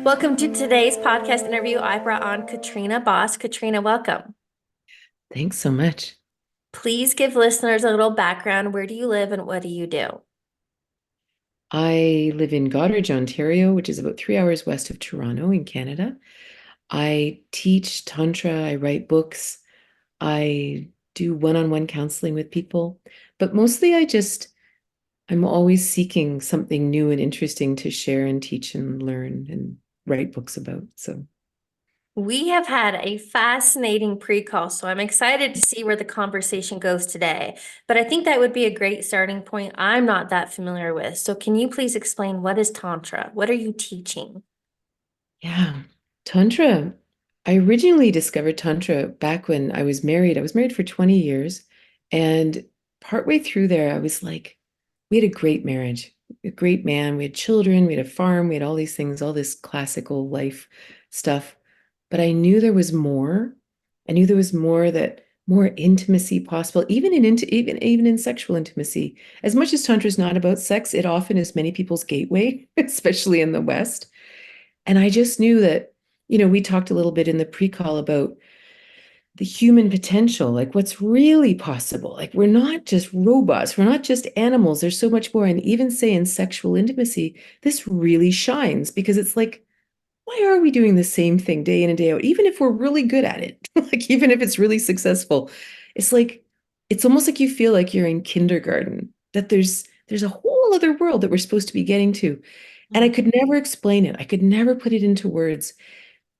Welcome to today's podcast interview. I brought on Katrina Bos. Katrina, welcome. Thanks so much. Please give listeners a little background. Where do you live and what do you do? I live in Goderich, Ontario, which is about 3 hours west of Toronto in Canada. I teach Tantra, I write books, I do one-on-one counseling with people, but mostly I'm always seeking something new and interesting to share and teach and learn and write books about. So, We have had a fascinating pre-call, so I'm excited to see where the conversation goes today. But I think that would be a great starting point I'm not that familiar with. So can you please explain what is Tantra? What are you teaching? yeah, Tantra. I originally discovered Tantra back when I was married. I was married for 20 years, and partway through there, I was like, we had a great marriage, a great man. We had children, we had a farm, we had all these things, all this classical life stuff. But I knew there was more. I knew there was more that more intimacy possible, even in sexual intimacy. As much as Tantra is not about sex, it often is many people's gateway, especially in the West. And I just knew that, we talked a little bit in the pre-call about the human potential, like what's really possible. Like we're not just robots, we're not just animals. There's so much more. And even say in sexual intimacy, this really shines because it's like, why are we doing the same thing day in and day out? Even if we're really good at it, like even if it's really successful, it's like it's almost like you feel like you're in kindergarten, that there's a whole other world that we're supposed to be getting to. And I Mm. could never explain it. I could never put it into words.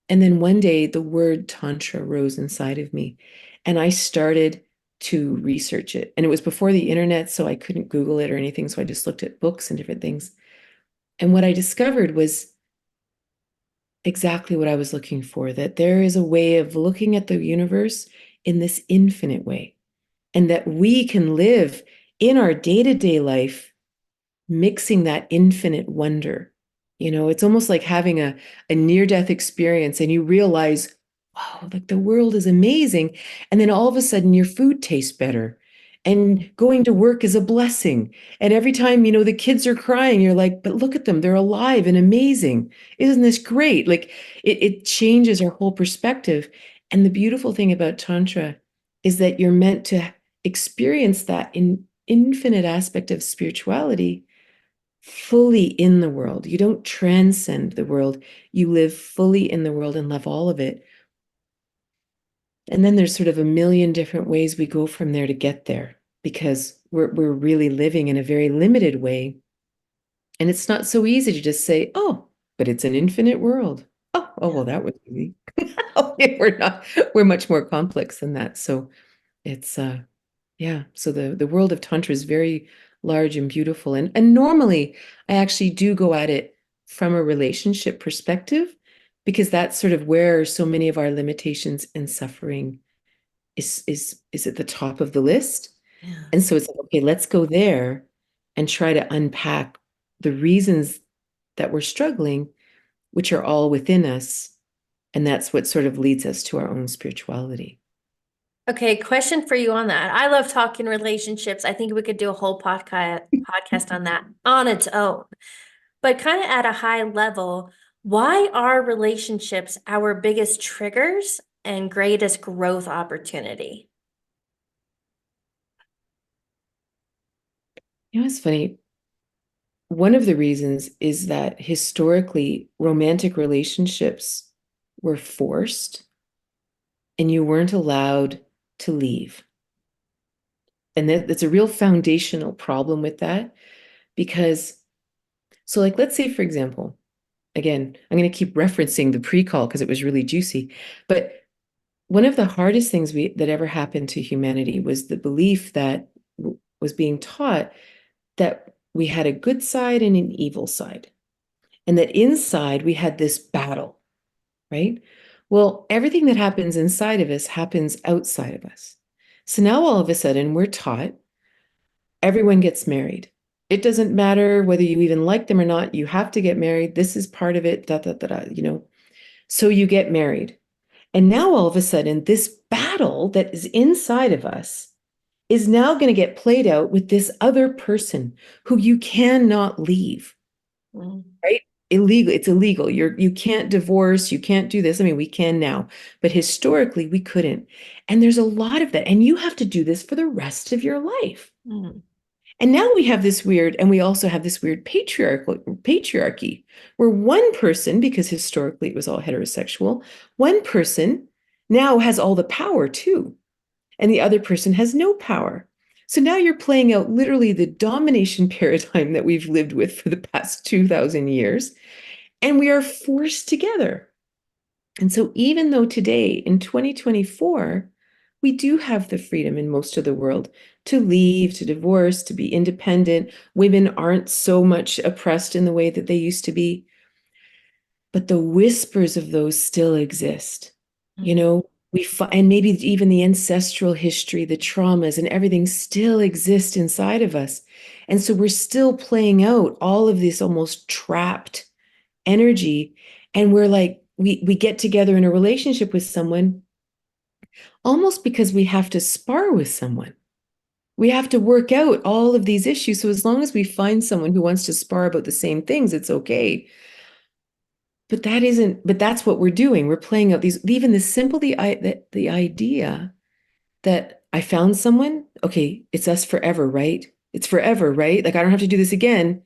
And then one day the word tantra rose inside of me and I started to research it. And it was before the internet, so I couldn't Google it or anything. So I just looked at books and different things. And what I discovered was exactly what I was looking for, that there is a way of looking at the universe in this infinite way, and that we can live in our day-to-day life mixing that infinite wonder. It's almost like having a near-death experience and you realize, wow, like the world is amazing. And then all of a sudden your food tastes better. And going to work is a blessing. And every time, the kids are crying, you're like, but look at them, they're alive and amazing. Isn't this great? Like it changes our whole perspective. And the beautiful thing about Tantra is that you're meant to experience that in infinite aspect of spirituality fully in the world. You don't transcend the world. You live fully in the world and love all of it. And then there's sort of a million different ways we go from there to get there because we're really living in a very limited way. And it's not so easy to just say, oh, but it's an infinite world. Oh, Yeah. well, that was easy. Okay, we're much more complex than that. So it's yeah, so the world of Tantra is very large and beautiful. And normally I actually do go at it from a relationship perspective because that's sort of where so many of our limitations and suffering is at the top of the list. Yeah. And so it's like, okay, let's go there and try to unpack the reasons that we're struggling, which are all within us. And that's what sort of leads us to our own spirituality. Okay, question for you on that. I love talking relationships. I think we could do a whole podcast on that on its own. But kind of at a high level, why are relationships our biggest triggers and greatest growth opportunity? It's funny. One of the reasons is that historically, romantic relationships were forced and you weren't allowed to leave. And that's a real foundational problem with that because, so like, let's say, for example, again, I'm going to keep referencing the pre-call because it was really juicy, but one of the hardest things that ever happened to humanity was the belief that was being taught that we had a good side and an evil side, and that inside we had this battle, right? Well, everything that happens inside of us happens outside of us. So now all of a sudden we're taught everyone gets married. It doesn't matter whether you even like them or not, you have to get married. This is part of it, da, da, da, da. So you get married. And now all of a sudden, this battle that is inside of us is now going to get played out with this other person who you cannot leave, Mm. right? illegal. It's illegal. You can't divorce, you can't do this. I mean, we can now, but historically we couldn't. And there's a lot of that. And you have to do this for the rest of your life. Mm. And now we have this weird, and we also have this weird patriarchy, where one person, because historically it was all heterosexual, one person now has all the power too, and the other person has no power. So now you're playing out literally the domination paradigm that we've lived with for the past 2,000 years, and we are forced together. And so, even though today in 2024, we do have the freedom in most of the world to leave, to divorce, to be independent, women aren't so much oppressed in the way that they used to be, but the whispers of those still exist. You Mm. know, and maybe even the ancestral history, the traumas, and everything still exist inside of us. And so, we're still playing out all of this almost trapped energy, and we're like we get together in a relationship with someone almost because we have to spar with someone. We have to work out all of these issues. So as long as we find someone who wants to spar about the same things, it's okay. But that's what we're doing. We're playing out these, even the simple, the idea that I found someone, okay, it's us forever, right? It's forever, right? Like I don't have to do this again.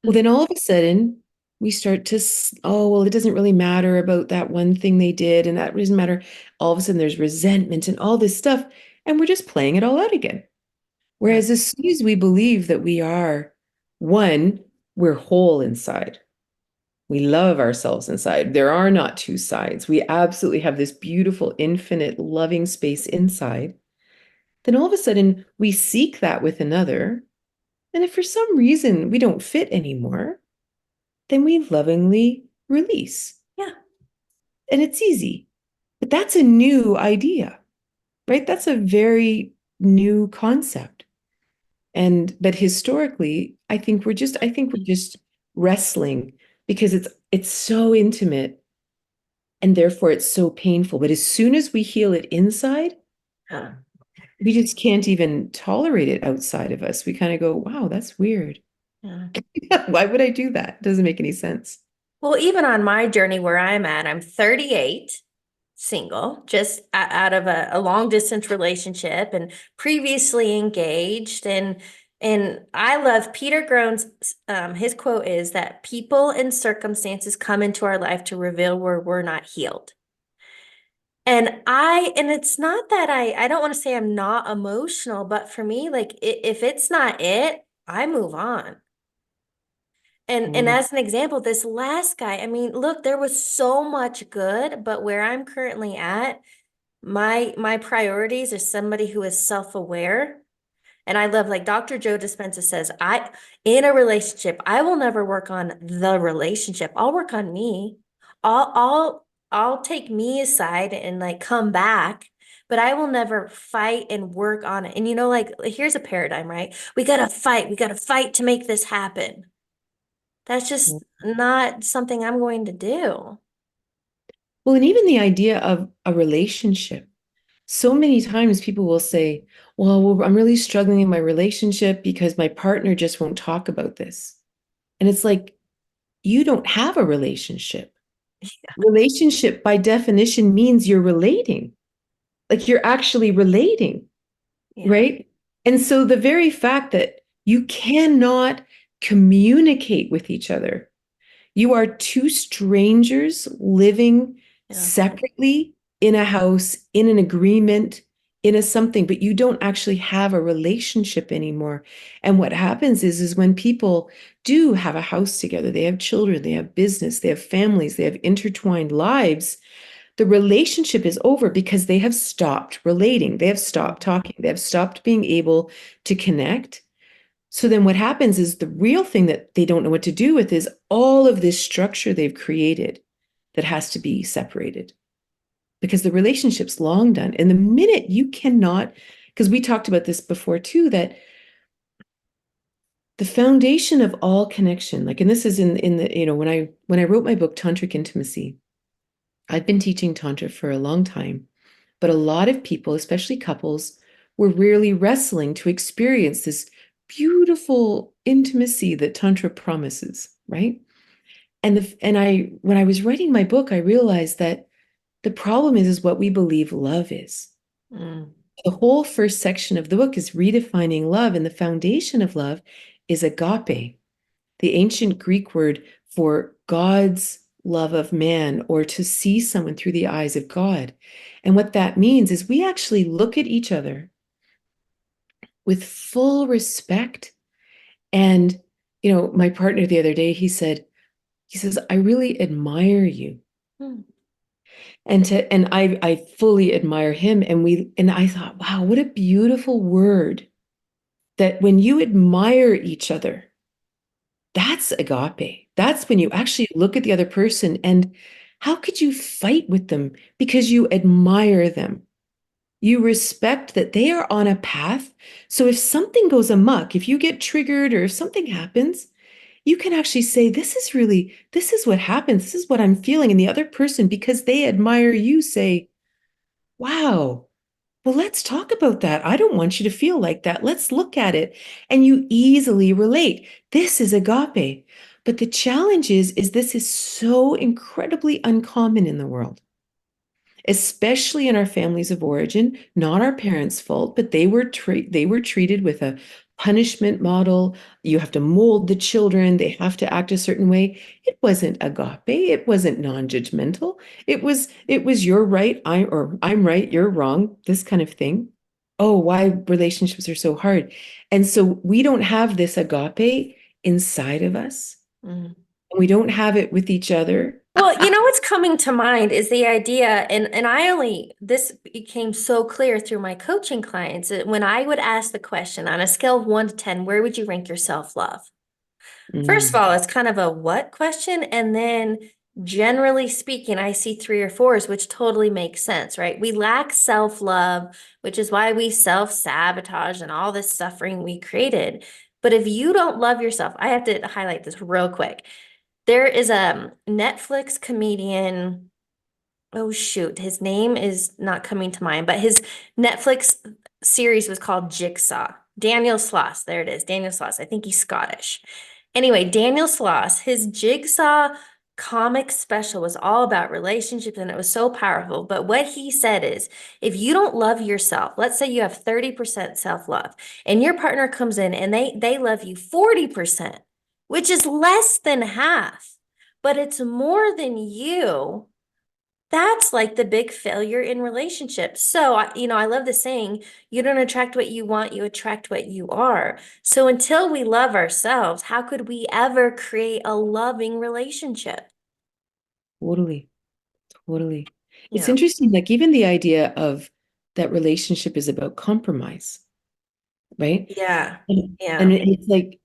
Well, then all of a sudden, we start to, oh, well, it doesn't really matter about that one thing they did, and that doesn't matter. All of a sudden, there's resentment and all this stuff, and we're just playing it all out again. Yeah. Whereas as soon as we believe that we are one, we're whole inside. We love ourselves inside. There are not two sides. We absolutely have this beautiful, infinite, loving space inside. Then all of a sudden, we seek that with another. And if for some reason we don't fit anymore, then we lovingly release. Yeah. And it's easy. But that's a new idea, right? That's a very new concept. But historically, I think we're just wrestling because it's so intimate and therefore it's so painful. But as soon as we heal it inside, Yeah. we just can't even tolerate it outside of us. We kind of go, wow, that's weird. Yeah. Why would I do that? Doesn't make any sense. Well, even on my journey where I'm at, I'm 38, single, just out of a long distance relationship and previously engaged. And I love Peter Grone's, his quote is that people and circumstances come into our life to reveal where we're not healed. And it's not that I don't want to say I'm not emotional, but for me, like if it's not it, I move on. And Totally. as an example, this last guy, I mean, look, there was so much good, but where I'm currently at, my priorities are somebody who is self-aware. And I love, like Dr. Joe Dispenza says, in a relationship, I will never work on the relationship. I'll work on me. I'll take me aside and like come back, but I will never fight and work on it. And like here's a paradigm, right? We gotta fight. We gotta fight to make this happen. That's just not something I'm going to do. Well, and even the idea of a relationship. So many times people will say, well, I'm really struggling in my relationship because my partner just won't talk about this. And it's like, you don't have a relationship. Relationship, by definition, means you're relating, like you're actually relating, Yeah. right? And so the very fact that you cannot communicate with each other, you are two strangers living Yeah. separately in a house, in an agreement, in a something, but you don't actually have a relationship anymore. And what happens is when people do have a house together, they have children, they have business, they have families, they have intertwined lives, the relationship is over because they have stopped relating, they have stopped talking, they have stopped being able to connect. So then what happens is the real thing that they don't know what to do with is all of this structure they've created that has to be separated because the relationship's long done. And the minute you cannot, because we talked about this before too, that the foundation of all connection, like, and this is in the, when I wrote my book, Tantric Intimacy, I've been teaching Tantra for a long time, but a lot of people, especially couples, were really wrestling to experience this beautiful intimacy that Tantra promises, right? And when I was writing my book, I realized that the problem is what we believe love is. Mm. The whole first section of the book is redefining love, and the foundation of love is agape, the ancient Greek word for God's love of man, or to see someone through the eyes of God. And what that means is we actually look at each other with full respect. And, my partner the other day, he says, I really admire you. Mm. And I fully admire him. And I thought, wow, what a beautiful word, that when you admire each other, that's agape. That's when you actually look at the other person, and how could you fight with them because you admire them? You respect that they are on a path. So if something goes amok, if you get triggered or if something happens, you can actually say, this is what happens. This is what I'm feeling. And the other person, because they admire you, say, wow, well, let's talk about that. I don't want you to feel like that. Let's look at it. And you easily relate. This is agape. But the challenge is this is so incredibly uncommon in the world, especially in our families of origin. Not our parents' fault, but they were treated with a punishment model. You have to mold the children, they have to act a certain way. It wasn't agape, it wasn't non-judgmental. It was you're right, I'm right, you're wrong, this kind of thing. Oh, why relationships are so hard. And so we don't have this agape inside of us. Mm. We don't have it with each other. Well, what's coming to mind is the idea, and this became so clear through my coaching clients, that when I would ask the question on a scale of 1 to 10, where would you rank your self-love? First of Mm, all, it's kind of a what question. And then generally speaking, I see 3 or 4s, which totally makes sense, right? We lack self-love, which is why we self-sabotage and all this suffering we created. But if you don't love yourself, I have to highlight this real quick. There is a Netflix comedian. Oh shoot, his name is not coming to mind, but his Netflix series was called Jigsaw. Daniel Sloss, there it is, Daniel Sloss. I think he's Scottish. Anyway, Daniel Sloss, his Jigsaw comic special was all about relationships and it was so powerful. But what he said is, if you don't love yourself, let's say you have 30% self-love and your partner comes in and they love you 40%, which is less than half, but it's more than you. That's like the big failure in relationships. So, I love the saying, you don't attract what you want, you attract what you are. So until we love ourselves, how could we ever create a loving relationship? totally. Totally. It's Yeah. interesting, like even the idea of that relationship is about compromise, right? Yeah. And Yeah. it's like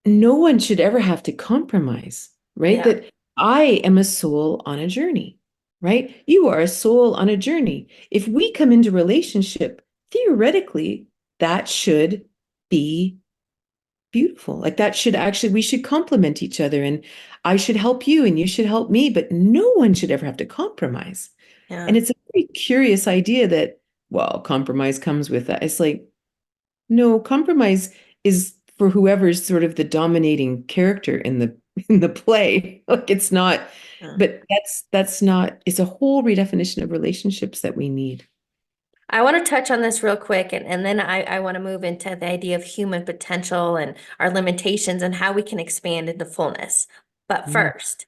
no one should ever have to compromise, right? Yeah. That I am a soul on a journey, right? You are a soul on a journey. If we come into relationship, theoretically, that should be beautiful. Like that should actually, we should complement each other, and I should help you and you should help me, but no one should ever have to compromise. And Yeah. it's a very curious idea that, well, compromise comes with that. It's like, no, compromise is for whoever's sort of the dominating character in the in the play. Like it's not, Yeah. but that's not, it's a whole redefinition of relationships that we need. I want to touch on this real quick, and then I want to move into the idea of human potential and our limitations and how we can expand into fullness. But Mm. first,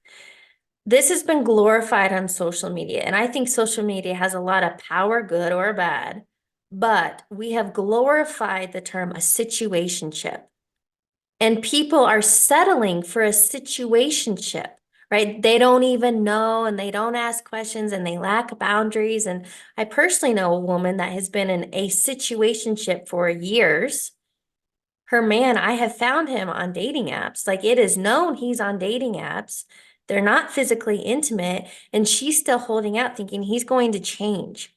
this has been glorified on social media, and I think social media has a lot of power, good or bad, but we have glorified the term a situationship. And people are settling for a situationship, right? They don't even know and they don't ask questions and they lack boundaries. And I personally know a woman that has been in a situationship for years. Her man, I have found him on dating apps. Like it is known he's on dating apps. They're not physically intimate, and she's still holding out, thinking he's going to change.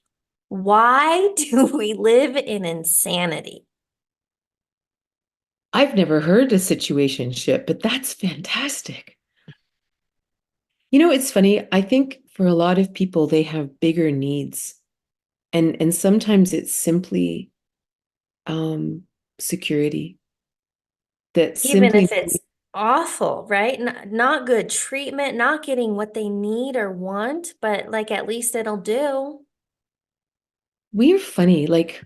Why do we live in insanity? I've never heard a situationship, but that's fantastic. It's funny. I think for a lot of people, they have bigger needs. And sometimes it's simply um security, that Even simply if it's awful, right? Not good treatment, not getting what they need or want, but like at least it'll do. We're funny, like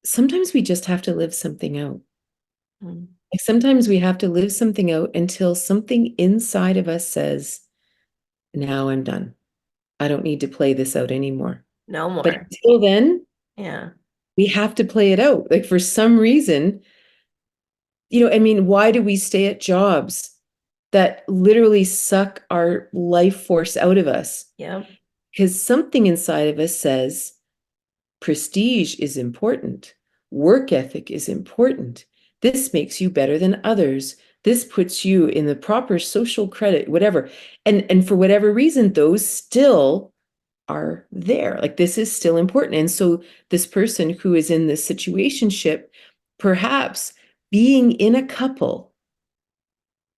sometimes we just have to live something out. Mm. Like sometimes we have to live something out until something inside of us says, now I'm done. I don't need to play this out anymore. No But more. until then, Yeah. we have to play it out. Like for some reason, I mean, why do we stay at jobs that literally suck our life force out of us? Yep. Because something inside of us says prestige is important, work ethic is important. This makes you better than others. This puts you in the proper social credit, whatever. And for whatever reason, those still are there. Like this is still important. And so this person who is in this situationship, perhaps being in a couple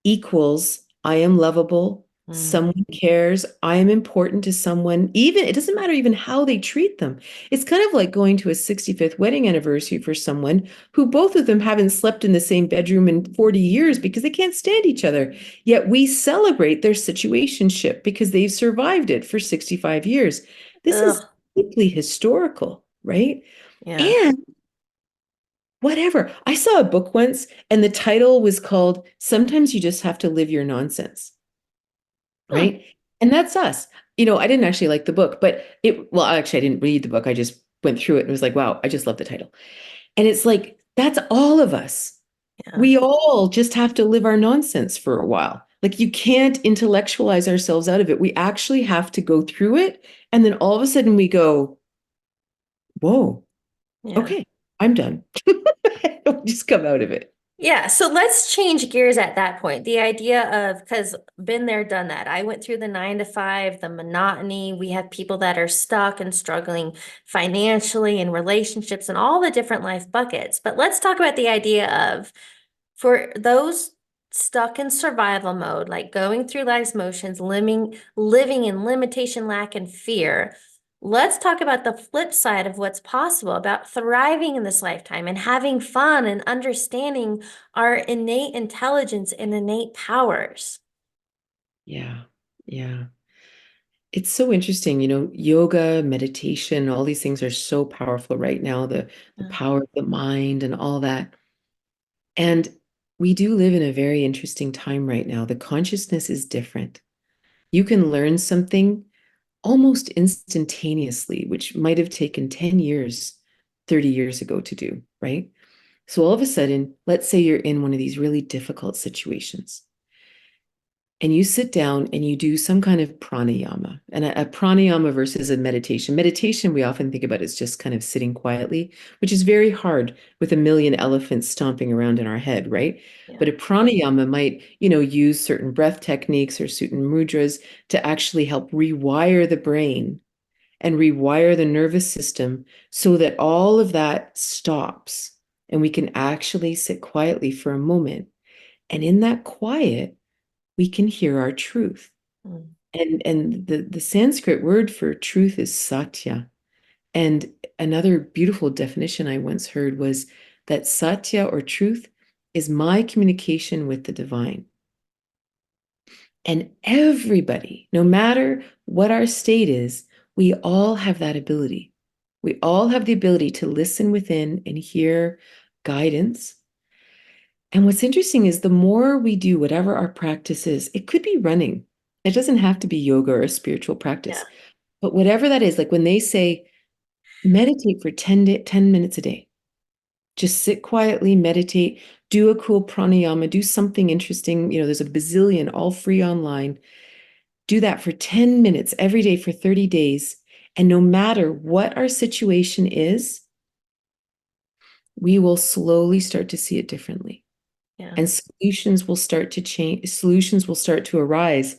equals I am lovable, Mm. someone cares, I am important to someone. Even it doesn't matter even how they treat them. It's kind of like going to a 65th wedding anniversary for someone who both of them haven't slept in the same bedroom in 40 years because they can't stand each other. Yet we celebrate their situationship because they've survived it for 65 years. This is Ugh. deeply historical, right? Yeah. And whatever. I saw a book once, and the title was called Sometimes You Just Have to Live Your Nonsense, Hmm. right? And that's us. I didn't actually like the book, but well, actually, I didn't read the book. I just went through it and was like, wow, I just love the title. And it's like, that's all of us. Yeah. We all just have to live our nonsense for a while. Like, you can't intellectualize ourselves out of it. We actually have to go through it. And then all of a sudden we go, whoa, Yeah. okay, I'm done. We just come out of it. Yeah, so let's change gears at that point. The idea of, because been there, done that. I went through the 9 to 5, the monotony. We have people that are stuck and struggling financially in relationships and all the different life buckets. But let's talk about the idea of for those stuck in survival mode, like going through life's motions, living in limitation, lack, and fear. Let's talk about the flip side of what's possible about thriving in this lifetime and having fun and understanding our innate intelligence and innate powers. Yeah. Yeah. It's so interesting, yoga, meditation, all these things are so powerful right now, the Yeah. power of the mind and all that. And we do live in a very interesting time right now. The consciousness is different. You can learn something almost instantaneously, which might have taken 10 years, 30 years ago to do, right? So all of a sudden, let's say you're in one of these really difficult situations and you sit down and you do some kind of pranayama. And a pranayama versus a meditation. Meditation, we often think about as just kind of sitting quietly, which is very hard with a million elephants stomping around in our head, right? Yeah. But a pranayama might, use certain breath techniques or certain mudras to actually help rewire the brain and rewire the nervous system so that all of that stops and we can actually sit quietly for a moment. And in that quiet, we can hear our truth. Mm. And the Sanskrit word for truth is satya. And another beautiful definition I once heard was that satya or truth is my communication with the divine. And everybody, no matter what our state is, we all have that ability. We all have the ability to listen within and hear guidance. And what's interesting is the more we do whatever our practice is, it could be running. It doesn't have to be yoga or a spiritual Yeah. practice, but whatever that is, like when they say meditate for 10 minutes a day, just sit quietly, meditate, do a cool pranayama, do something interesting. There's a bazillion all free online. Do that for 10 minutes every day for 30 days. And no matter what our situation is, we will slowly start to see it differently. Yeah. And solutions will start to change, solutions will start to arise.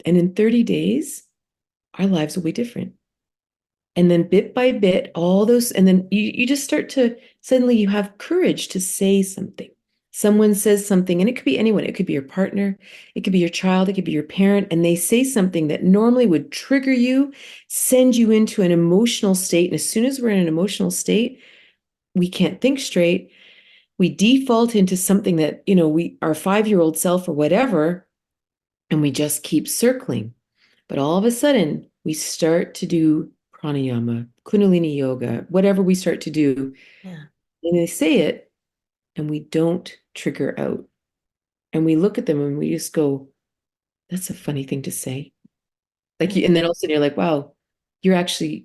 And in 30 days, our lives will be different. And then bit by bit, all those, and then you just start to suddenly you have courage to say something. Someone says something, and it could be anyone. It could be your partner, it could be your child, it could be your parent, and they say something that normally would trigger you, send you into an emotional state. And as soon as we're in an emotional state, we can't think straight. We default into something that, our 5-year-old self or whatever, and we just keep circling. But all of a sudden, we start to do pranayama, kundalini yoga, whatever we start to do, Yeah. and they say it, and we don't trigger out. And we look at them and we just go, that's a funny thing to say. Like, Mm. and then all of a sudden you're like, wow, you actually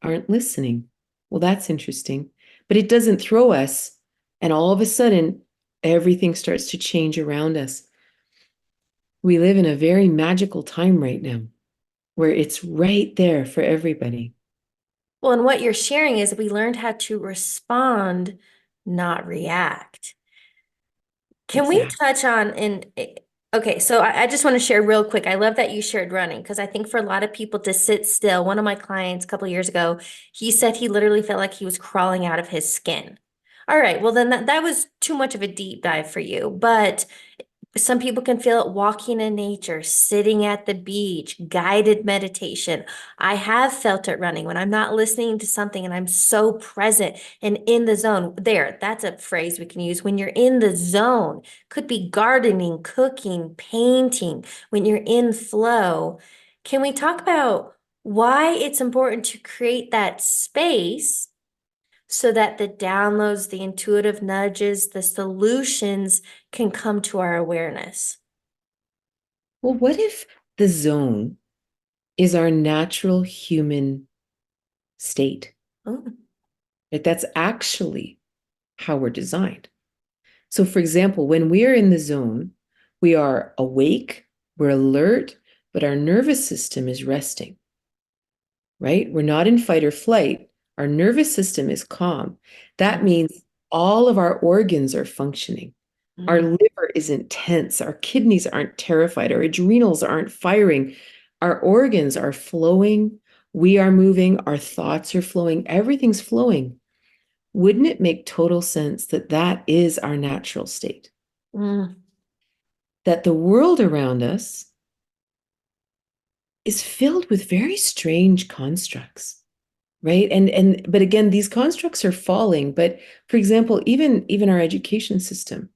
aren't listening. Well, that's interesting. But it doesn't throw us. And all of a sudden, everything starts to change around us. We live in a very magical time right now where it's right there for everybody. Well, and what you're sharing is we learned how to respond, not react. Can we Exactly. touch on okay, so I just want to share real quick. I love that you shared running because I think for a lot of people to sit still, one of my clients a couple of years ago, he said he literally felt like he was crawling out of his skin. All right, well then that was too much of a deep dive for you, but some people can feel it walking in nature, sitting at the beach, guided meditation. I have felt it running when I'm not listening to something and I'm so present and in the zone. There, that's a phrase we can use. When you're in the zone, could be gardening, cooking, painting, when you're in flow. Can we talk about why it's important to create that space so that the downloads, the intuitive nudges, the solutions can come to our awareness? Well, what if the zone is our natural human state? Oh, Like that's actually how we're designed. So, for example, when we are in the zone, we are awake, we're alert, but our nervous system is resting, right? We're not in fight or flight. Our nervous system is calm. That mm, means all of our organs are functioning. Our mm, liver isn't tense. Our kidneys aren't terrified. Our adrenals aren't firing. Our organs are flowing. We are moving. Our thoughts are flowing. Everything's flowing. Wouldn't it make total sense that that is our natural state? mm, That the world around us is filled with very strange constructs, right? And but again, these constructs are falling. But for example, even our education system,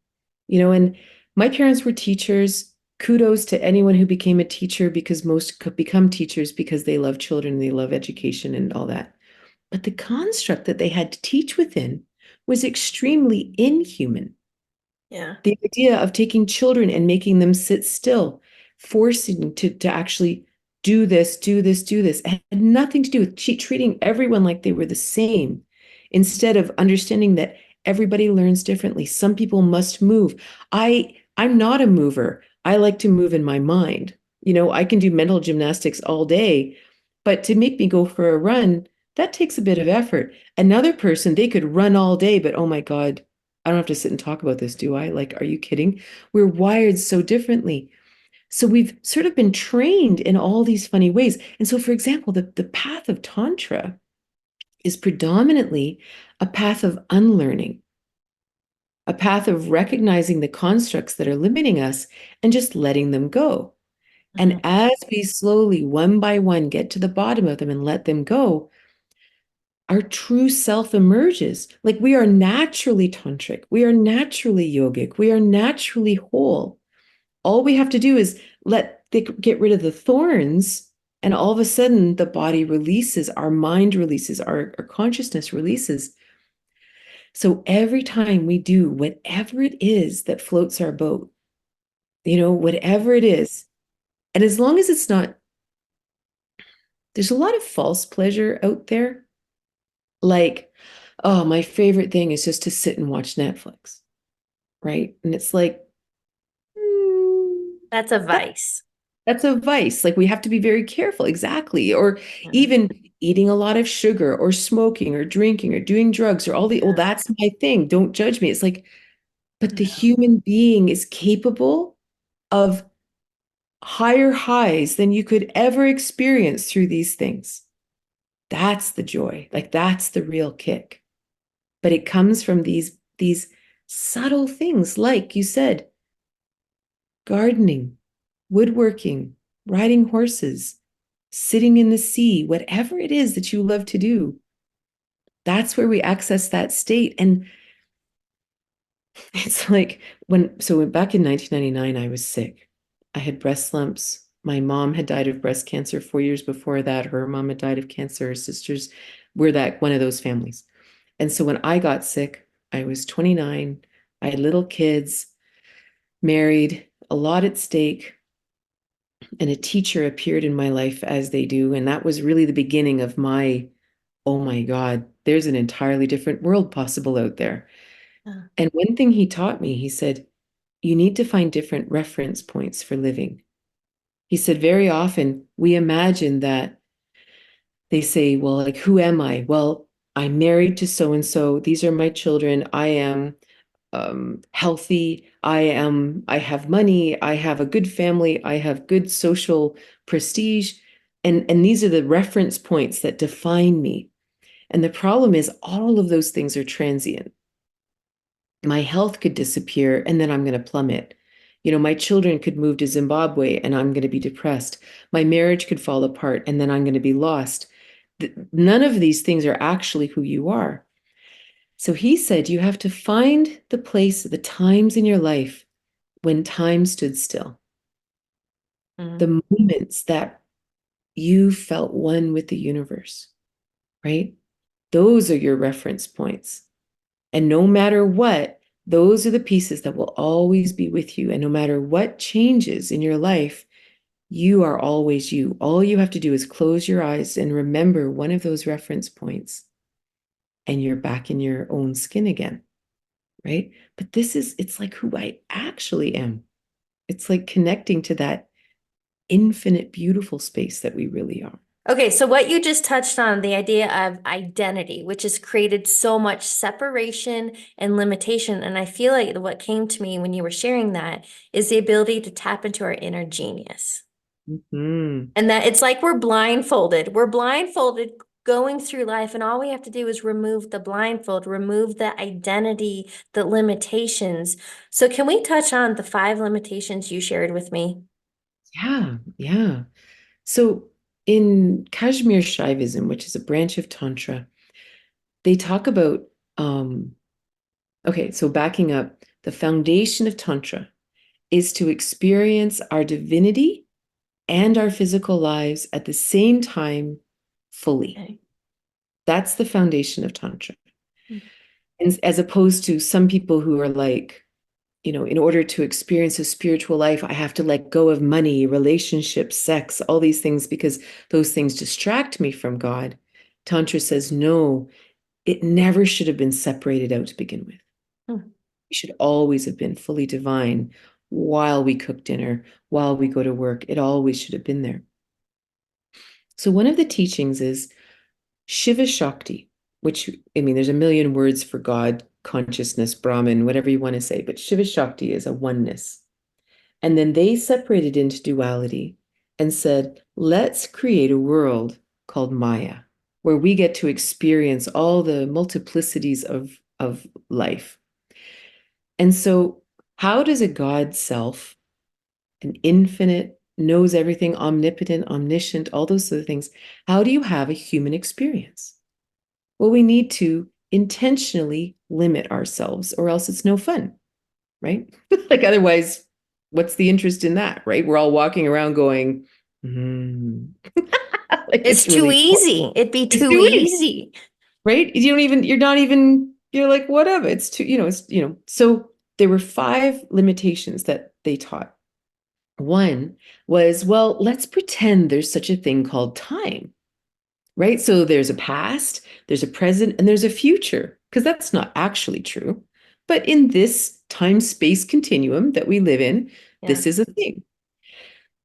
and my parents were teachers. Kudos to anyone who became a teacher, because most could become teachers because they love children, they love education and all that. But the construct that they had to teach within was extremely inhuman. yeah. The idea of taking children and making them sit still, forcing to actually do this, do this, do this, had nothing to do with treating everyone like they were the same, instead of understanding that everybody learns differently. Some people must move. I'm not a mover. I like to move in my mind. I can do mental gymnastics all day, but to make me go for a run, that takes a bit of effort. Another person, they could run all day, but oh my God, I don't have to sit and talk about this, do I? Like, are you kidding? We're wired so differently. So we've sort of been trained in all these funny ways. And so, for example, the path of Tantra is predominantly a path of unlearning, a path of recognizing the constructs that are limiting us and just letting them go. And Mm, as we slowly, one by one, get to the bottom of them and let them go, our true self emerges. Like we are naturally tantric, we are naturally yogic, we are naturally whole. All we have to do is get rid of the thorns, and all of a sudden the body releases, our mind releases, our consciousness releases. So every time we do whatever it is that floats our boat, whatever it is, and as long as it's not, there's a lot of false pleasure out there. Like, oh, my favorite thing is just to sit and watch Netflix, right? And it's like, mm, that's a that vice. that's a vice. Like we have to be very careful, exactly. Or Yeah. even eating a lot of sugar or smoking or drinking or doing drugs or all the, oh, Yeah. that's my thing. Don't judge me. It's like, but the Yeah. human being is capable of higher highs than you could ever experience through these things. That's the joy. Like that's the real kick. But it comes from these subtle things, like you said, gardening, woodworking, riding horses, sitting in the sea, whatever it is that you love to do. That's where we access that state. And it's like back in 1999, I was sick. I had breast lumps. My mom had died of breast cancer 4 years before that. Her mom had died of cancer. Her sisters were that one of those families. And so when I got sick, I was 29. I had little kids, married, a lot at stake, and a teacher appeared in my life as they do. And that was really the beginning of my, oh my God, there's an entirely different world possible out there. Yeah. And one thing he taught me, he said, you need to find different reference points for living. He said, very often we imagine that they say, well, like, who am I? Well, I'm married to so and so. These are my children. I am healthy. I have money. I have a good family. I have good social prestige. And these are the reference points that define me. And the problem is, all of those things are transient. My health could disappear and then I'm going to plummet. My children could move to Zimbabwe and I'm going to be depressed. My marriage could fall apart and then I'm going to be lost. None of these things are actually who you are. So he said you have to find the place, the times in your life when time stood still, Mhm. the moments that you felt one with the universe, right? Those are your reference points. And no matter what, those are the pieces that will always be with you. And no matter what changes in your life, you are always you. All you have to do is close your eyes and remember one of those reference points, and you're back in your own skin again, right? But it's like who I actually am. It's like connecting to that infinite, beautiful space that we really are. Okay, so what you just touched on, the idea of identity, which has created so much separation and limitation. And I feel like what came to me when you were sharing that is the ability to tap into our inner genius. Mhm. And that it's like we're blindfolded. We're blindfolded going through life, and all we have to do is remove the blindfold, remove the identity, the limitations. So, can we touch on the 5 limitations you shared with me? Yeah, yeah. So in Kashmir Shaivism, which is a branch of Tantra, they talk about, okay, so backing up, the foundation of Tantra is to experience our divinity and our physical lives at the same time fully. Okay. That's the foundation of Tantra. And as opposed to some people who are like, in order to experience a spiritual life, I have to let go of money, relationships, sex, all these things because those things distract me from God. Tantra says, no, it never should have been separated out to begin with. Hmm. We should always have been fully divine while we cook dinner, while we go to work. It always should have been there. So one of the teachings is Shiva Shakti, which, I mean, there's a million words for God, consciousness, Brahman, whatever you want to say, but Shiva Shakti is a oneness. And then they separated into duality and said, let's create a world called Maya, where we get to experience all the multiplicities of life. And so, how does a God self, an infinite, knows everything, omnipotent, omniscient, all those other things, how do you have a human experience? Well, we need to intentionally limit ourselves, or else it's no fun, right? Like, otherwise, what's the interest in that, right? We're all walking around going, hmm. Like, It's it's too really, easy. It'd be it's too too easy, easy. right? You're like, whatever. It's too, so there were 5 limitations that they taught. One was, well, let's pretend there's such a thing called time, right? So there's a past, there's a present, and there's a future, because that's not actually true. But in this time-space continuum that we live in, Yeah. this is a thing.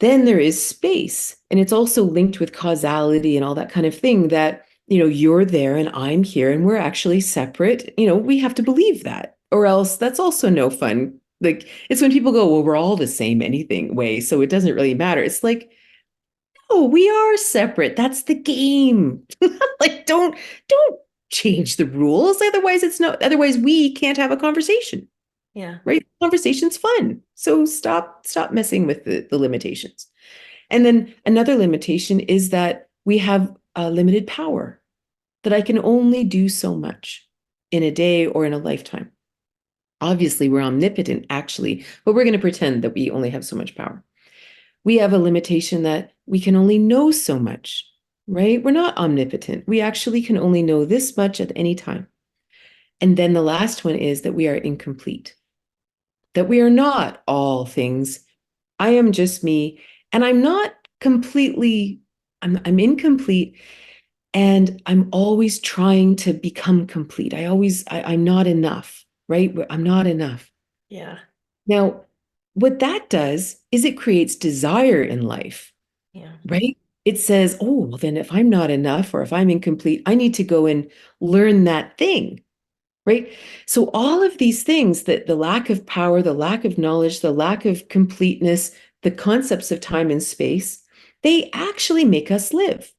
Then there is space, and it's also linked with causality and all that kind of thing that, you're there and I'm here and we're actually separate. We have to believe that, or else that's also no fun. Like, it's when people go, well, we're all the same anything way, so it doesn't really matter. It's like, oh, we are separate. That's the game. Like, don't change the rules. Otherwise we can't have a conversation, Yeah. right? Conversation's fun. So stop messing with the limitations. And then another limitation is that we have limited power. that I can only do so much in a day or in a lifetime. Obviously, we're omnipotent, actually, but we're going to pretend that we only have so much power. We have a limitation that we can only know so much, right? We're not omnipotent. We actually can only know this much at any time. And then the last one is that we are incomplete, that we are not all things. I am just me, and I'm not completely, I'm incomplete, and I'm always trying to become complete. I'm not enough, right? I'm not enough. Yeah. Now, what that does is it creates desire in life, Yeah. right? It says, oh, well, then if I'm not enough or if I'm incomplete, I need to go and learn that thing, right? So all of these things, that the lack of power, the lack of knowledge, the lack of completeness, the concepts of time and space, they actually make us live.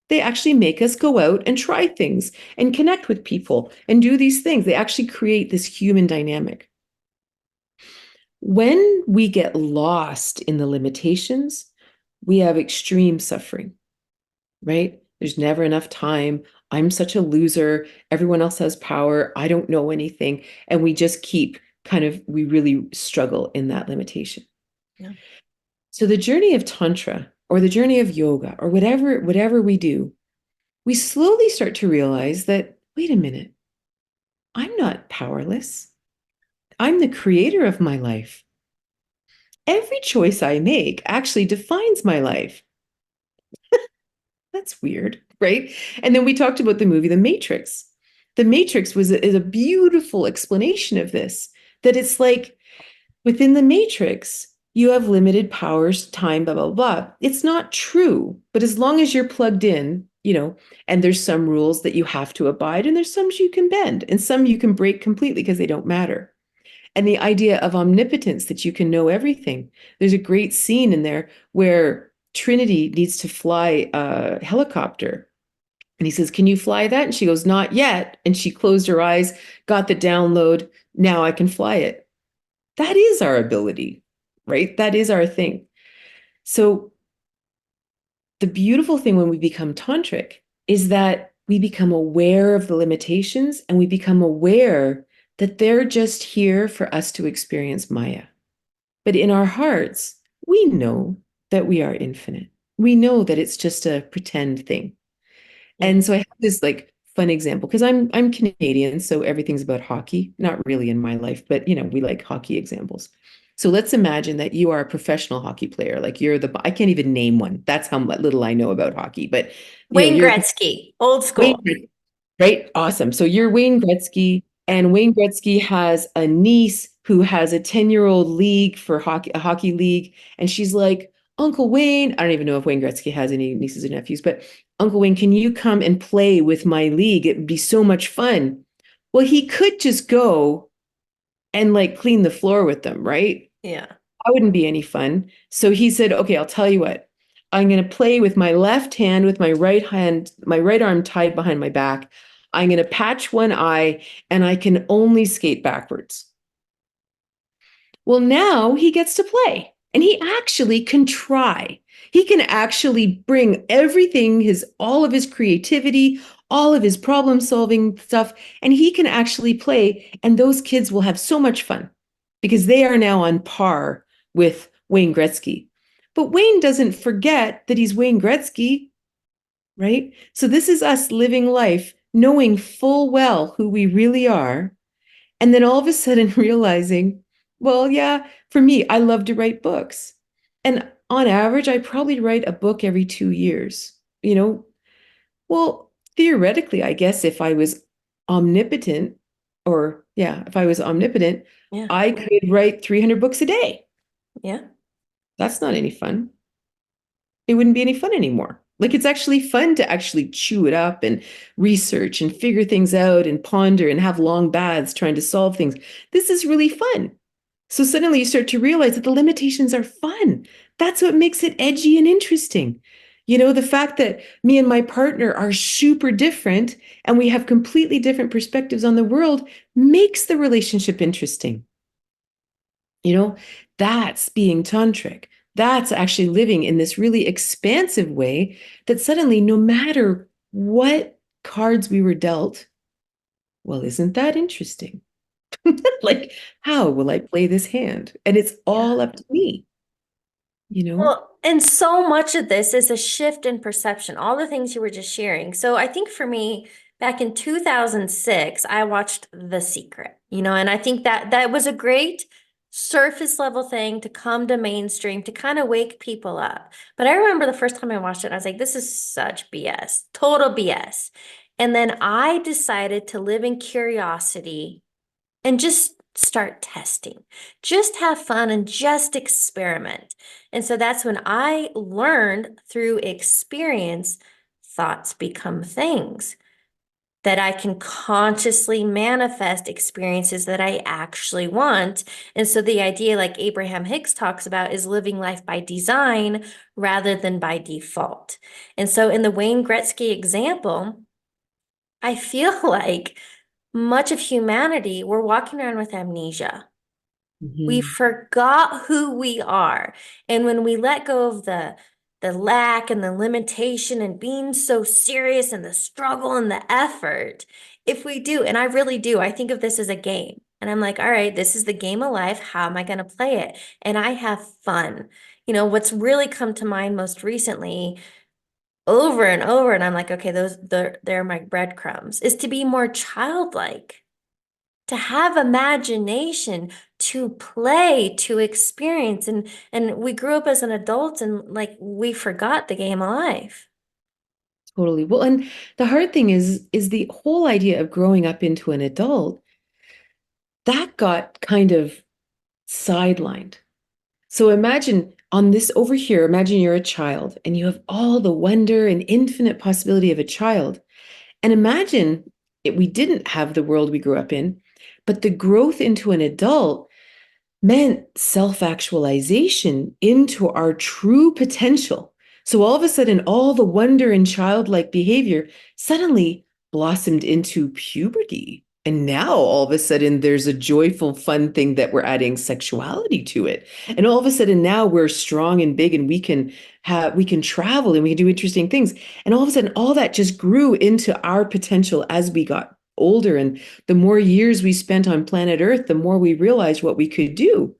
They actually make us go out and try things and connect with people and do these things. They actually create this human dynamic. When we get lost in the limitations, we have extreme suffering, right? There's never enough time. I'm such a loser. Everyone else has power. I don't know anything. And we just keep we really struggle in that limitation. Yeah. So the journey of Tantra or the journey of yoga or whatever we do, we slowly start to realize that, wait a minute, I'm not powerless. I'm the creator of my life. Every choice I make actually defines my life. That's weird, right? And then we talked about the movie The Matrix. The Matrix is a beautiful explanation of this, that it's like within the Matrix, you have limited powers, time, blah, blah, blah. It's not true, but as long as you're plugged in, and there's some rules that you have to abide, and there's some you can bend, and some you can break completely because they don't matter. And the idea of omnipotence, that you can know everything. There's a great scene in there where Trinity needs to fly a helicopter. And he says, can you fly that? And she goes, not yet. And she closed her eyes, got the download. Now I can fly it. That is our ability, right? That is our thing. So the beautiful thing when we become tantric is that we become aware of the limitations, and we become aware that they're just here for us to experience Maya. But in our hearts, we know that we are infinite. We know that it's just a pretend thing. Yeah. And so I have this like fun example because I'm Canadian, so everything's about hockey. Not really in my life, but we like hockey examples. So let's imagine that you are a professional hockey player. Like I can't even name one. That's how little I know about hockey. But Wayne you're Gretzky, old Wayne school. Gretzky, right? Awesome. So you're Wayne Gretzky, and Wayne Gretzky has a niece who has a 10-year-old league for hockey, a hockey league, and she's like, Uncle Wayne, I don't even know if Wayne Gretzky has any nieces or nephews, but Uncle Wayne, can you come and play with my league? It would be so much fun. Well, he could just go and like clean the floor with them, right? Yeah. That wouldn't be any fun. So he said, okay, I'll tell you what. I'm going to play with my left hand, with my right arm tied behind my back. I'm going to patch one eye, and I can only skate backwards. Well, now he gets to play, and he actually can try. He can actually bring everything, all of his creativity, all of his problem solving stuff, and he can actually play. And those kids will have so much fun because they are now on par with Wayne Gretzky. But Wayne doesn't forget that he's Wayne Gretzky, right? So this is us living life, knowing full well who we really are, and then all of a sudden realizing, well, yeah, for me, I love to write books. And on average, I probably write a book every 2 years. You know, well, theoretically, I guess if I was omnipotent, or yeah, if I was omnipotent, Yeah. I could write 300 books a day. Yeah. That's not any fun. It wouldn't be any fun anymore. Like it's actually fun to actually chew it up and research and figure things out and ponder and have long baths trying to solve things. This is really fun. So suddenly you start to realize that the limitations are fun. That's what makes it edgy and interesting. The fact that me and my partner are super different and we have completely different perspectives on the world makes the relationship interesting. You know, that's being tantric. That's actually living in this really expansive way that suddenly, no matter what cards we were dealt. Well, isn't that interesting? Like, how will I play this hand? And it's all Yeah. up to me, you know? Well, and so much of this is a shift in perception, all the things you were just sharing. So I think for me, back in 2006, I watched The Secret, and I think that that was a great surface level thing to come to mainstream to kind of wake people up. But I remember the first time I watched it, I was like, this is such BS, total BS. And then I decided to live in curiosity and just start testing. Just have fun and just experiment. And so that's when I learned through experience, thoughts become things, that I can consciously manifest experiences that I actually want. And so the idea, like Abraham Hicks talks about, is living life by design rather than by default. And so in the Wayne Gretzky example, I feel like much of humanity, we're walking around with amnesia. We Mhm. forgot who we are. And when we let go of the lack and the limitation and being so serious and the struggle and the effort, if we do, and I really do, I think of this as a game. And I'm like, all right, this is the game of life. How am I going to play it? And I have fun. What's really come to mind most recently over and over, and I'm like, okay, they're my breadcrumbs, is to be more childlike, to have imagination, to play, to experience. And we grew up as an adult and like we forgot the game of life. Totally. Well, and the hard thing is the whole idea of growing up into an adult, that got kind of sidelined. So imagine on this over here, imagine you're a child and you have all the wonder and infinite possibility of a child. And imagine we didn't have the world we grew up in, but the growth into an adult meant self-actualization into our true potential. So all of a sudden, all the wonder and childlike behavior suddenly blossomed into puberty. And now all of a sudden, there's a joyful, fun thing that we're adding sexuality to it. And all of a sudden, now we're strong and big, and we can travel and we can do interesting things. And all of a sudden, all that just grew into our potential as we got older. And the more years we spent on planet Earth, the more we realized what we could do.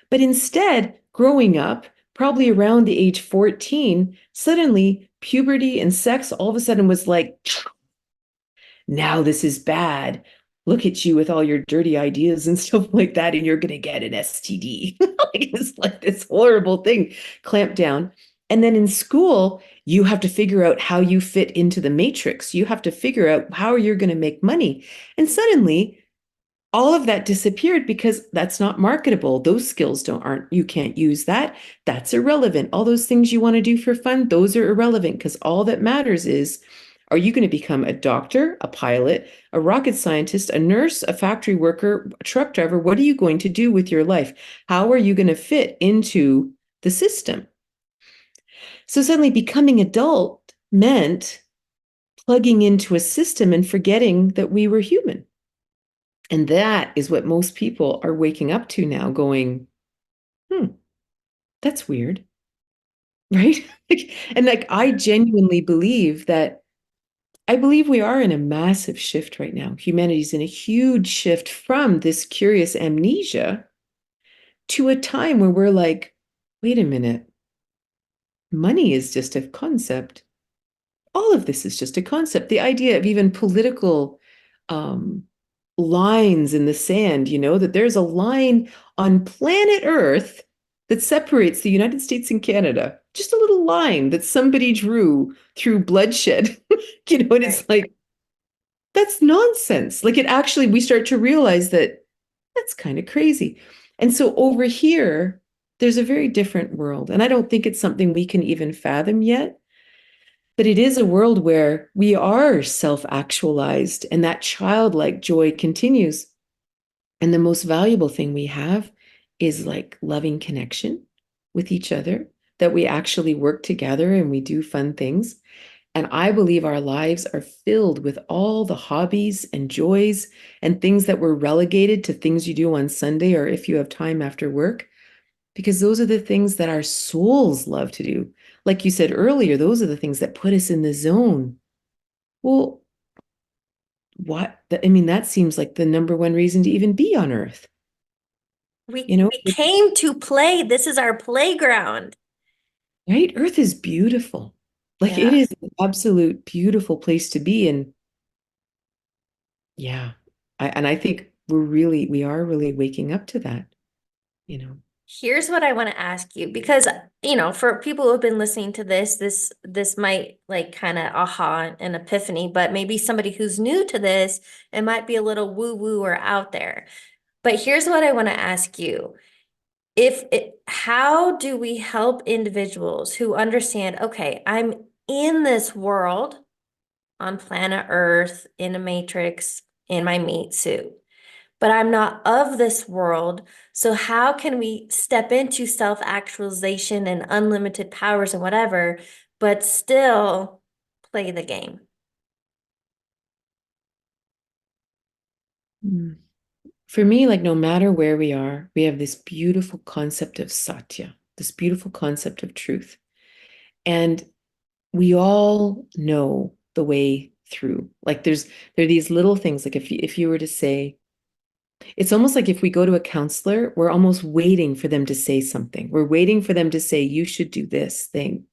But instead, growing up, probably around the age 14, suddenly puberty and sex all of a sudden was like, now this is bad. Look at you with all your dirty ideas and stuff like that, and you're going to get an STD. It's like this horrible thing clamped down. And then in school, you have to figure out how you fit into the matrix. You have to figure out how you're going to make money. And suddenly, all of that disappeared because that's not marketable. Those skills you can't use that. That's irrelevant. All those things you want to do for fun, those are irrelevant because all that matters is, are you going to become a doctor, a pilot, a rocket scientist, a nurse, a factory worker, a truck driver? What are you going to do with your life? How are you going to fit into the system? So suddenly becoming adult meant plugging into a system and forgetting that we were human. And that is what most people are waking up to now, going, hmm, that's weird, right? And like, I genuinely believe that I believe we are in a massive shift right now. Humanity's in a huge shift from this curious amnesia to a time where we're like, wait a minute, money is just a concept. All of this is just a concept. The idea of even political um, lines in the sand, that there's a line on planet Earth that separates the United States and Canada. Just a little line that somebody drew through bloodshed, and Right. it's like, that's nonsense. Like, it actually, we start to realize that that's kind of crazy. And so over here, there's a very different world. And I don't think it's something we can even fathom yet. But it is a world where we are self actualized and that childlike joy continues. And the most valuable thing we have is like loving connection with each other, that we actually work together and we do fun things. And I believe our lives are filled with all the hobbies and joys and things that were relegated to things you do on Sunday or if you have time after work, because those are the things that our souls love to do. Like you said earlier, those are the things that put us in the zone. Well, I mean, that seems like the number one reason to even be on Earth. We You know, we came to play. This is our playground. right? Earth is beautiful. Like it Yeah. is an absolute beautiful place to be. And yeah, I think we are really waking up to that, you know. Here's what I want to ask you because, for people who have been listening to this might like kind of aha and epiphany, but maybe somebody who's new to this, it might be a little woo-woo or out there. But here's what I want to ask you. How do we help individuals who understand, okay, I'm in this world on planet Earth in a matrix in my meat suit, but I'm not of this world. So how can we step into self-actualization and unlimited powers and whatever, but still play the game? Mm. For me, like no matter where we are, we have this beautiful concept of satya, this beautiful concept of truth. And we all know the way through. Like there are these little things, like if you were to say, it's almost like if we go to a counselor, we're almost waiting for them to say something. We're waiting for them to say, you should do this thing.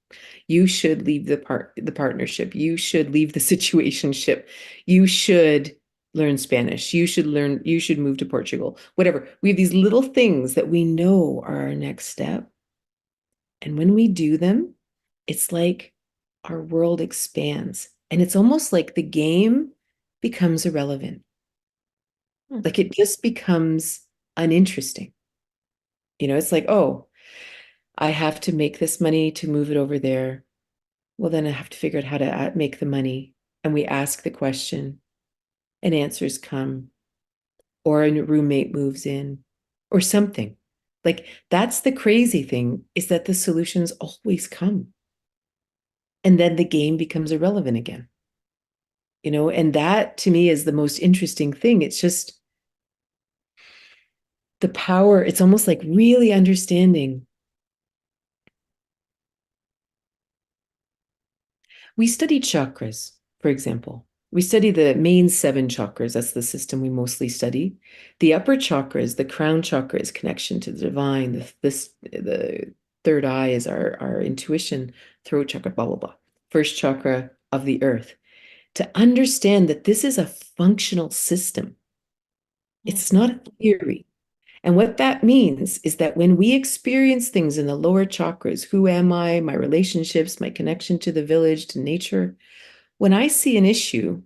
You should leave the partnership. You should leave the situationship. You should learn Spanish. You should move to Portugal. Whatever. We have these little things that we know are our next step. And when we do them, it's like our world expands. And it's almost like the game becomes irrelevant. Hmm. Like it just becomes uninteresting. It's like, oh, I have to make this money to move it over there. Well, then I have to figure out how to make the money. And we ask the question, and answers come, or a roommate moves in, or something. Like that's the crazy thing is that the solutions always come. And then the game becomes irrelevant again. And that to me is the most interesting thing. It's just the power, it's almost like really understanding. We study chakras, for example. We study the main seven chakras. That's the system we mostly study. The upper chakras, the crown chakra is connection to the divine. The third eye is our intuition, throat chakra, blah, blah, blah. First chakra of the earth. To understand that this is a functional system. It's not a theory. And what that means is that when we experience things in the lower chakras, who am I, my relationships, my connection to the village, to nature, when I see an issue,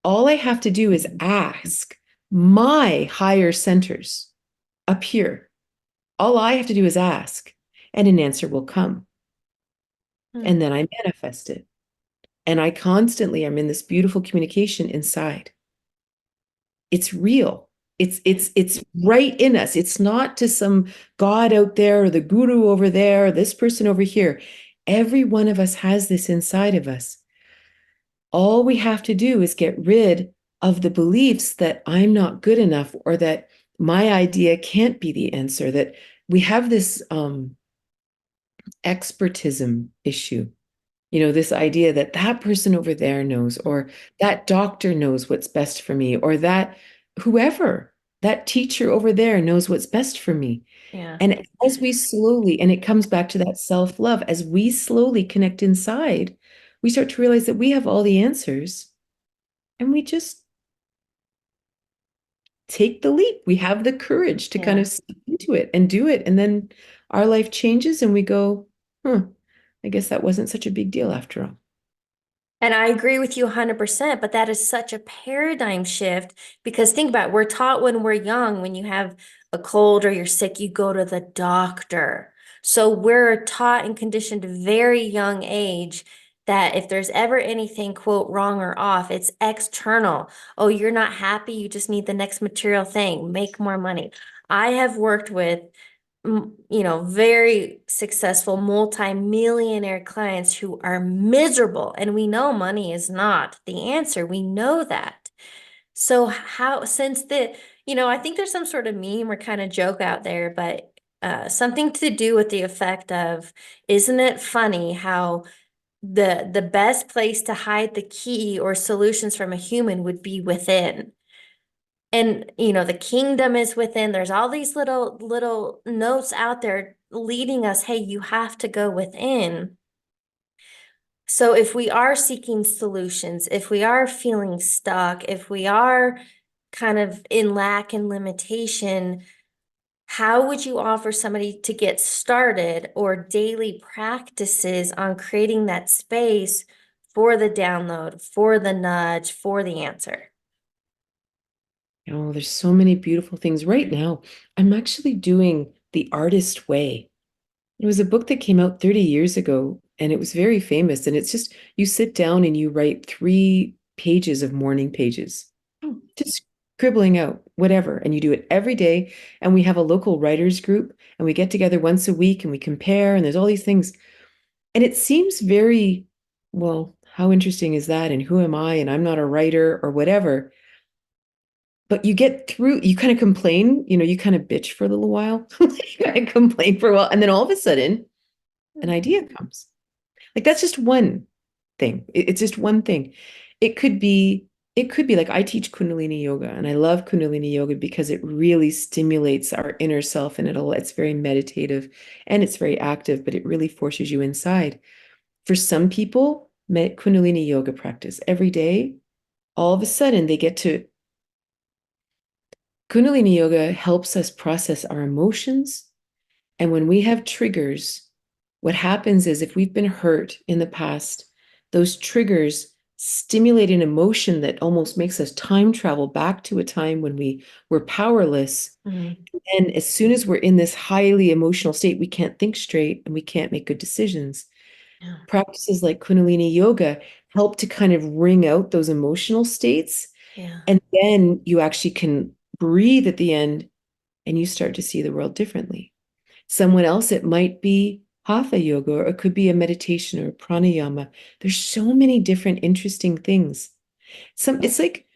all I have to do is ask my higher centers up here. All I have to do is ask, and an answer will come. Hmm. And then I manifest it. And I constantly am in this beautiful communication inside. It's real. It's right in us. It's not to some God out there or the guru over there, or this person over here. Every one of us has this inside of us. All we have to do is get rid of the beliefs that I'm not good enough or that my idea can't be the answer, that we have this expertism issue. This idea that that person over there knows, or that doctor knows what's best for me, or that whoever, that teacher over there knows what's best for me. Yeah. And as we slowly, and it comes back to that self-love, as we slowly connect inside, we start to realize that we have all the answers and we just take the leap. We have the courage to kind Yeah. of step into it and do it. And then our life changes and we go, huh, I guess that wasn't such a big deal after all. And I agree with you 100%, but that is such a paradigm shift because think about it, we're taught when we're young, when you have a cold or you're sick, you go to the doctor. So we're taught and conditioned at a very young age that if there's ever anything, quote, wrong or off, it's external. Oh, you're not happy, you just need the next material thing, make more money. I have worked with very successful multi-millionaire clients who are miserable. And we know money is not the answer. We know that. So since I think there's some sort of meme or kind of joke out there, but something to do with the effect of, isn't it funny how the best place to hide the key or solutions from a human would be within. And the kingdom is within. There's all these little notes out there leading us, hey, you have to go within. So if we are seeking solutions, if we are feeling stuck, if we are kind of in lack and limitation, how would you offer somebody to get started or daily practices on creating that space for the download, for the nudge, for the answer? Oh, there's so many beautiful things. Right now, I'm actually doing The Artist Way. It was a book that came out 30 years ago, and it was very famous. And it's just you sit down and you write 3 pages of morning pages, just scribbling out whatever. And you do it every day. And we have a local writers group, and we get together once a week and we compare, and there's all these things. And it seems very, well, how interesting is that? And who am I? And I'm not a writer or whatever. But you get through, you kind of complain, you kind of bitch for a little while. You kind of complain for a while. And then all of a sudden, an idea comes. Like that's just one thing. It's just one thing. It could be, it could be like I teach Kundalini yoga, and I love Kundalini yoga because it really stimulates our inner self, and it's very meditative and it's very active, but it really forces you inside. For some people, Kundalini yoga practice every day, all of a sudden they get to Kundalini yoga helps us process our emotions. And when we have triggers, what happens is if we've been hurt in the past, those triggers stimulate an emotion that almost makes us time travel back to a time when we were powerless. Mhm. And as soon as we're in this highly emotional state, we can't think straight and we can't make good decisions. Yeah. Practices like Kundalini yoga help to kind of wring out those emotional states. Yeah. And then you actually can breathe at the end and you start to see the world differently. Someone else, it might be hatha yoga, or it could be a meditation or pranayama. There's so many different interesting things. It's like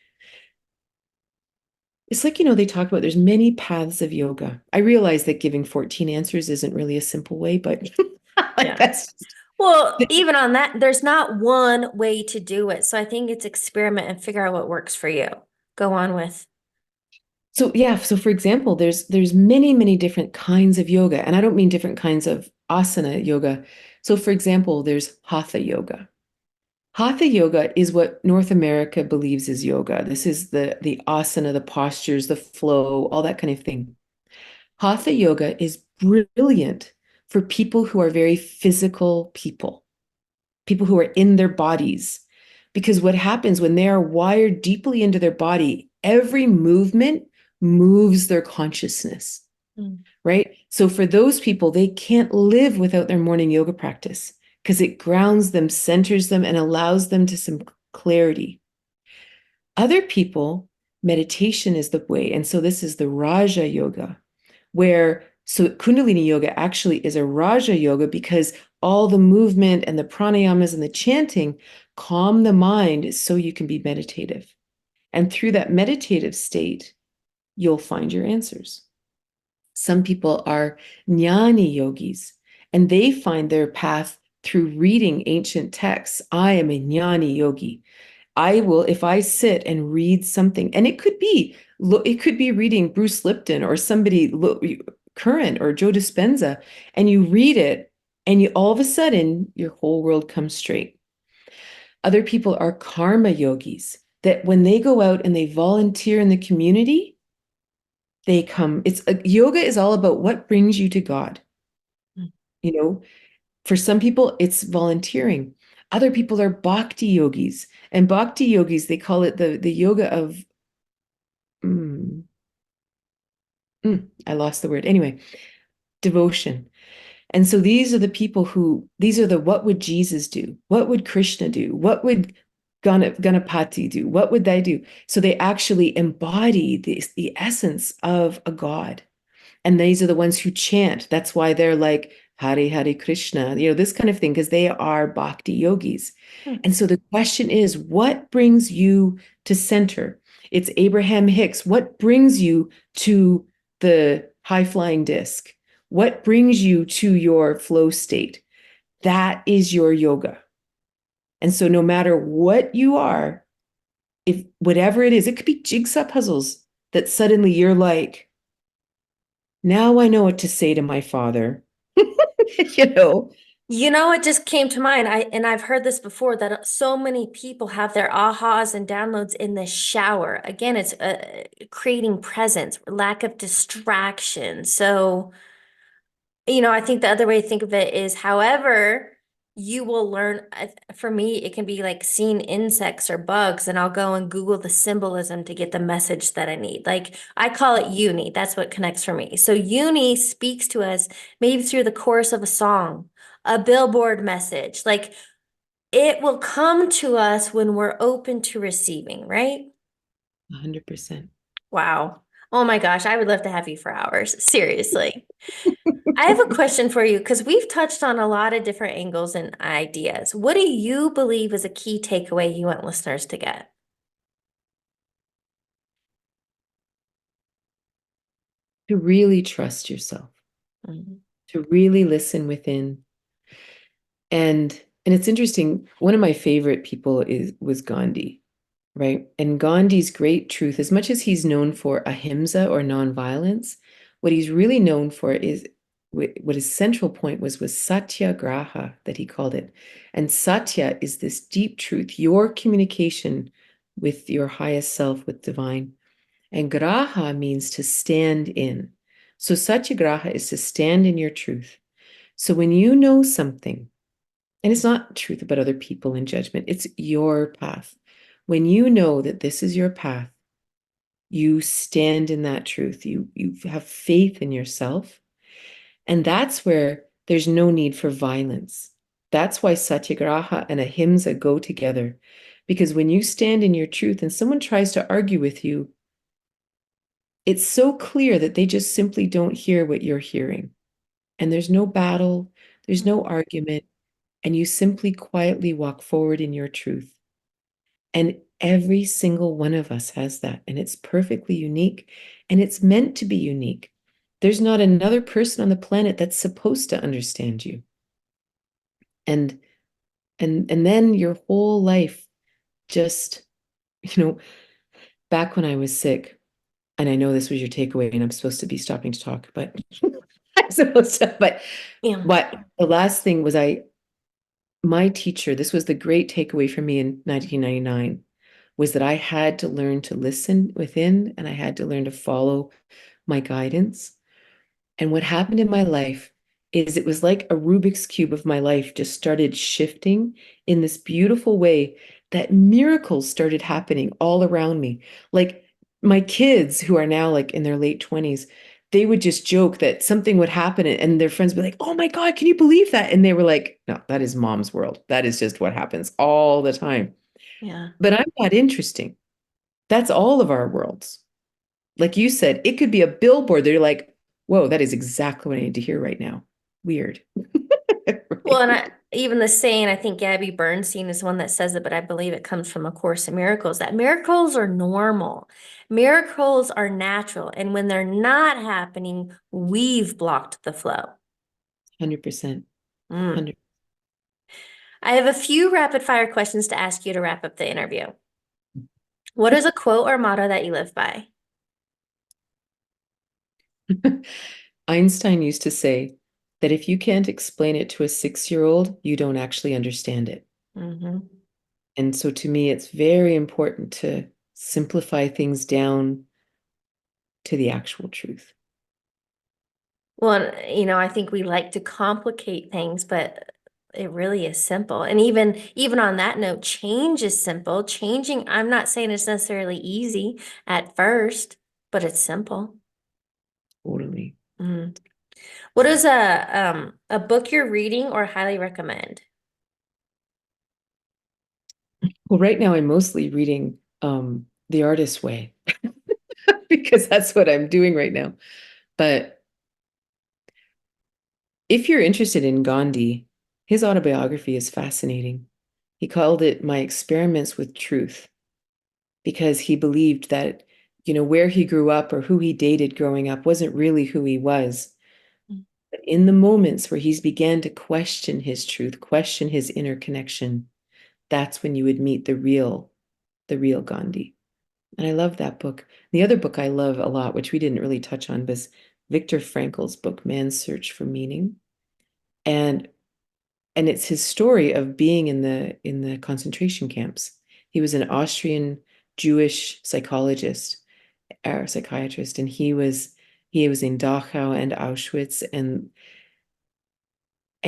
they talk about there's many paths of yoga. I realize that giving 14 answers isn't really a simple way, but like Yeah. that's just, Well, even on that, there's not one way to do it. So I think it's experiment and figure out what works for you. Go on with. so yeah, so for example, there's many different kinds of yoga, and I don't mean different kinds of asana yoga. So for example, there's hatha yoga. Hatha yoga is what North America believes is yoga. This is the asana, the postures, the flow, all that kind of thing. Hatha yoga is brilliant for people who are very physical people who are in their bodies. Because what happens when they are wired deeply into their body, every movement moves their consciousness, Mm. right? So for those people, they can't live without their morning yoga practice because it grounds them, centers them, and allows them to some clarity. Other people, meditation is the way. And so this is the Raja Yoga, where so Kundalini Yoga actually is a Raja Yoga because all the movement and the pranayamas and the chanting calm the mind so you can be meditative. And through that meditative state, you'll find your answers. Some people are jnani yogis, and they find their path through reading ancient texts. I am a jnani yogi. I will, if I sit and read something, and it could be reading Bruce Lipton or somebody current or Joe Dispenza, and you read it, and you all of a sudden your whole world comes straight. Other people are karma yogis that when they go out and they volunteer in the community, they come. Yoga is all about what brings you to God. Mm. You know, for some people, it's volunteering. Other people are bhakti yogis. And bhakti yogis, they call it the yoga of, mm, I lost the word. Anyway, devotion. And so these are the what would Jesus do? What would Krishna do? What would Ganapati do? What would they do? So they actually embody the essence of a God. And these are the ones who chant. That's why they're like Hare Hare Krishna, this kind of thing, because they are bhakti yogis. Hmm. And so the question is, what brings you to center? It's Abraham Hicks. What brings you to the high flying disc? What brings you to your flow state? That is your yoga. And so no matter what you are, if whatever it is, it could be jigsaw puzzles that suddenly you're like, now I know what to say to my father. you know, You know, it just came to mind. I've heard this before that so many people have their ahas and downloads in the shower. Again, it's creating presence, lack of distraction. So, I think the other way to think of it is however you will learn. For me, it can be like seeing insects or bugs, and I'll go and Google the symbolism to get the message that I need. Like I call it uni. That's what connects for me. So uni speaks to us maybe through the chorus of a song, a billboard message. Like it will come to us when we're open to receiving, right? 100%. Wow. Oh my gosh, I would love to have you for hours. Seriously. I have a question for you because we've touched on a lot of different angles and ideas. What do you believe is a key takeaway you want listeners to get? To really trust yourself, Mhm. to really listen within. And it's interesting, one of my favorite people was Gandhi, right? And Gandhi's great truth, as much as he's known for ahimsa or nonviolence, what he's really known for is what his central point was satyagraha, that he called it. And satya is this deep truth, your communication with your highest self, with divine. And graha means to stand in. So satyagraha is to stand in your truth. So when you know something, and it's not truth about other people and judgment, it's your path. When you know that this is your path, you stand in that truth. You have faith in yourself. And that's where there's no need for violence. That's why satyagraha and ahimsa go together. Because when you stand in your truth and someone tries to argue with you, it's so clear that they just simply don't hear what you're hearing. And there's no battle, there's no argument, and you simply quietly walk forward in your truth. And every single one of us has that, and it's perfectly unique, and it's meant to be unique. There's not another person on the planet that's supposed to understand you. And and then your whole life just, you know, back when I was sick, and I know this was your takeaway, and I'm supposed to be stopping to talk, but I'm supposed to, Yeah. but the last thing was my teacher, this was the great takeaway for me in 1999, was that I had to learn to listen within and I had to learn to follow my guidance. And what happened in my life is it was like a Rubik's Cube of my life just started shifting in this beautiful way that miracles started happening all around me. Like my kids who are now like in their late 20s, they would just joke that something would happen and their friends would be like, "Oh my God, can you believe that?" And they were like, "No, that is mom's world. That is just what happens all the time." Yeah. But I'm not interesting. That's all of our worlds. Like you said, it could be a billboard that you're like, whoa, that is exactly what I need to hear right now. Weird. Well, and Right? even the saying, I think Gabby Bernstein is one that says it, but I believe it comes from A Course in Miracles, that miracles are normal. Miracles are natural. And when they're not happening, we've blocked the flow. 100%. Mm. 100. I have a few rapid fire questions to ask you to wrap up the interview. What is a quote or motto that you live by? Einstein used to say that if you can't explain it to a 6-year-old, you don't actually understand it. Hmm. And so to me, it's very important to simplify things down to the actual truth. Well, I think we like to complicate things, but it really is simple. And even on that note, change is simple. Changing, I'm not saying it's necessarily easy at first, but it's simple. Totally. Mm. What is a book you're reading or highly recommend? Well, right now I'm mostly reading The Artist's Way because that's what I'm doing right now. But if you're interested in Gandhi, his autobiography is fascinating. He called it My Experiments with Truth because he believed that, where he grew up or who he dated growing up wasn't really who he was. But in the moments where he's began to question his truth, question his inner connection, that's when you would meet the real Gandhi. And I love that book. The other book I love a lot, which we didn't really touch on, was Viktor Frankl's book, Man's Search for Meaning. And and it's his story of being in the concentration camps. He was an Austrian Jewish psychologist or psychiatrist, and he was in Dachau and Auschwitz, and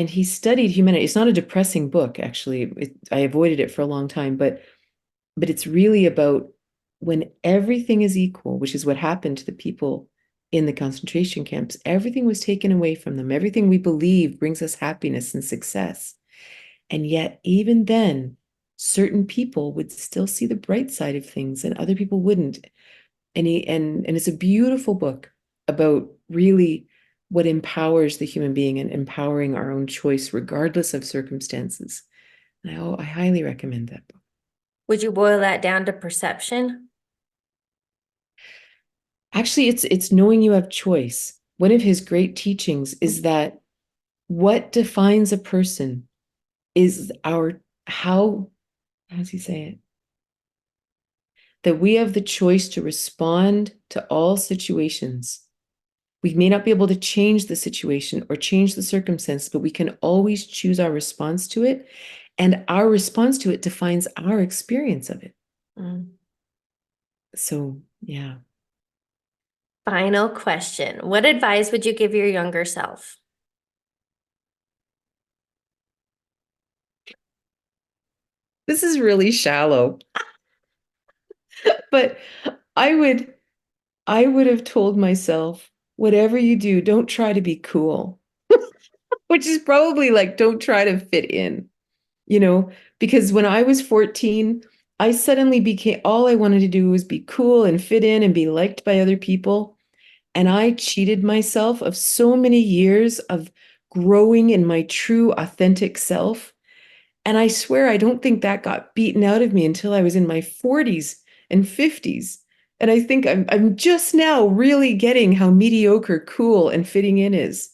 he studied humanity. It's not a depressing book, actually. I avoided it for a long time, but it's really about when everything is equal, which is what happened to the people in the concentration camps. Everything was taken away from them. Everything we believe brings us happiness and success. And yet, even then, certain people would still see the bright side of things and other people wouldn't. And it's a beautiful book about really what empowers the human being and empowering our own choice regardless of circumstances. And I highly recommend that book. Would you boil that down to perception? Actually, it's knowing you have choice. One of his great teachings is that what defines a person is our how does he say it? That we have the choice to respond to all situations. We may not be able to change the situation or change the circumstance, but we can always choose our response to it. And our response to it defines our experience of it. Mm. So, yeah. Final question. What advice would you give your younger self? This is really shallow, but I would I would have told myself, whatever you do, don't try to be cool, which is probably like, don't try to fit in, you know, because when I was 14, I suddenly became, all I wanted to do was be cool and fit in and be liked by other people. And I cheated myself of so many years of growing in my true, authentic self. And I swear, I don't think that got beaten out of me until I was in my 40s and 50s. And I think I'm just now really getting how mediocre, cool, and fitting in is.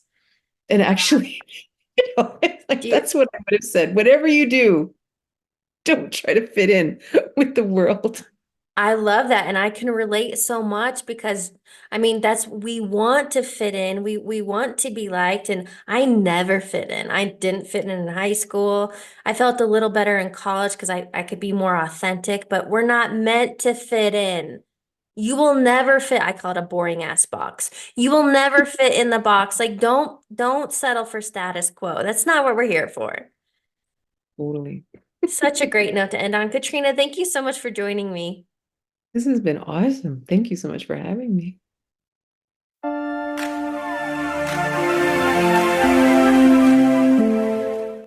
And actually, like Do you, that's what I would have said. Whatever you do, don't try to fit in with the world. I love that, and I can relate so much because I mean that's we want to fit in. We want to be liked, and I never fit in. I didn't fit in high school. I felt a little better in college because I could be more authentic, but we're not meant to fit in. You will never fit. I call it a boring ass box. You will never fit in the box. Like don't settle for status quo. That's not what we're here for. Totally. Such a great note to end on. Katrina, thank you so much for joining me. This has been awesome. Thank you so much for having me.